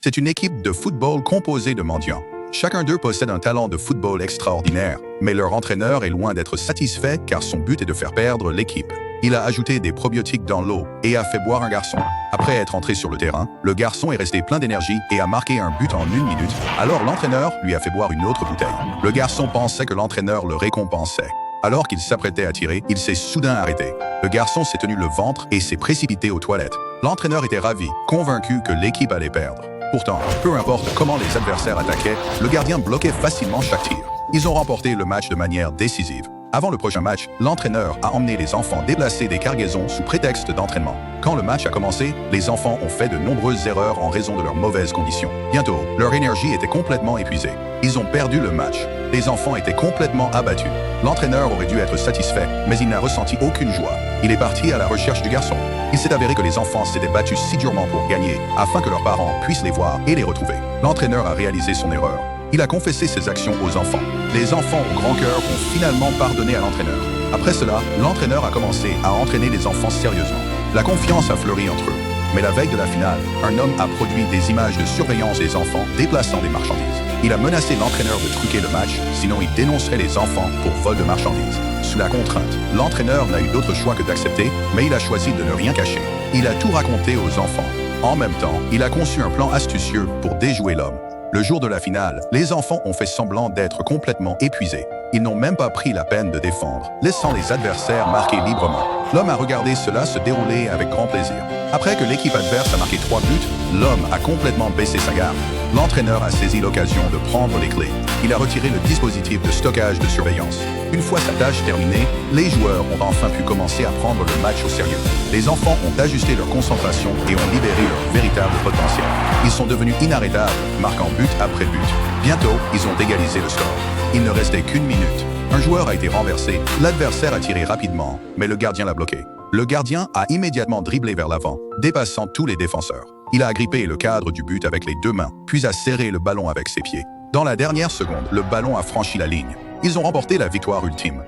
C'est une équipe de football composée de mendiants. Chacun d'eux possède un talent de football extraordinaire, mais leur entraîneur est loin d'être satisfait car son but est de faire perdre l'équipe. Il a ajouté des probiotiques dans l'eau et a fait boire un garçon. Après être entré sur le terrain, le garçon est resté plein d'énergie et a marqué un but en 1 minute. Alors l'entraîneur lui a fait boire une autre bouteille. Le garçon pensait que l'entraîneur le récompensait. Alors qu'il s'apprêtait à tirer, il s'est soudain arrêté. Le garçon s'est tenu le ventre et s'est précipité aux toilettes. L'entraîneur était ravi, convaincu que l'équipe allait perdre. Pourtant, peu importe comment les adversaires attaquaient, le gardien bloquait facilement chaque tir. Ils ont remporté le match de manière décisive. Avant le prochain match, l'entraîneur a emmené les enfants déplacer des cargaisons sous prétexte d'entraînement. Quand le match a commencé, les enfants ont fait de nombreuses erreurs en raison de leurs mauvaises conditions. Bientôt, leur énergie était complètement épuisée. Ils ont perdu le match. Les enfants étaient complètement abattus. L'entraîneur aurait dû être satisfait, mais il n'a ressenti aucune joie. Il est parti à la recherche du garçon. Il s'est avéré que les enfants s'étaient battus si durement pour gagner, afin que leurs parents puissent les voir et les retrouver. L'entraîneur a réalisé son erreur. Il a confessé ses actions aux enfants. Les enfants au grand cœur ont finalement pardonné à l'entraîneur. Après cela, l'entraîneur a commencé à entraîner les enfants sérieusement. La confiance a fleuri entre eux. Mais la veille de la finale, un homme a produit des images de surveillance des enfants déplaçant des marchandises. Il a menacé l'entraîneur de truquer le match, sinon il dénoncerait les enfants pour vol de marchandises. Sous la contrainte, l'entraîneur n'a eu d'autre choix que d'accepter, mais il a choisi de ne rien cacher. Il a tout raconté aux enfants. En même temps, il a conçu un plan astucieux pour déjouer l'homme. Le jour de la finale, les enfants ont fait semblant d'être complètement épuisés. Ils n'ont même pas pris la peine de défendre, laissant les adversaires marquer librement. L'homme a regardé cela se dérouler avec grand plaisir. Après que l'équipe adverse a marqué 3 buts, l'homme a complètement baissé sa garde. L'entraîneur a saisi l'occasion de prendre les clés. Il a retiré le dispositif de stockage de surveillance. Une fois sa tâche terminée, les joueurs ont enfin pu commencer à prendre le match au sérieux. Les enfants ont ajusté leur concentration et ont libéré leur véritable potentiel. Ils sont devenus inarrêtables, marquant but après but. Bientôt, ils ont égalisé le score. Il ne restait qu'1 minute. Un joueur a été renversé, l'adversaire a tiré rapidement, mais le gardien l'a bloqué. Le gardien a immédiatement dribblé vers l'avant, dépassant tous les défenseurs. Il a agrippé le cadre du but avec les 2 mains, puis a serré le ballon avec ses pieds. Dans la dernière seconde, le ballon a franchi la ligne. Ils ont remporté la victoire ultime.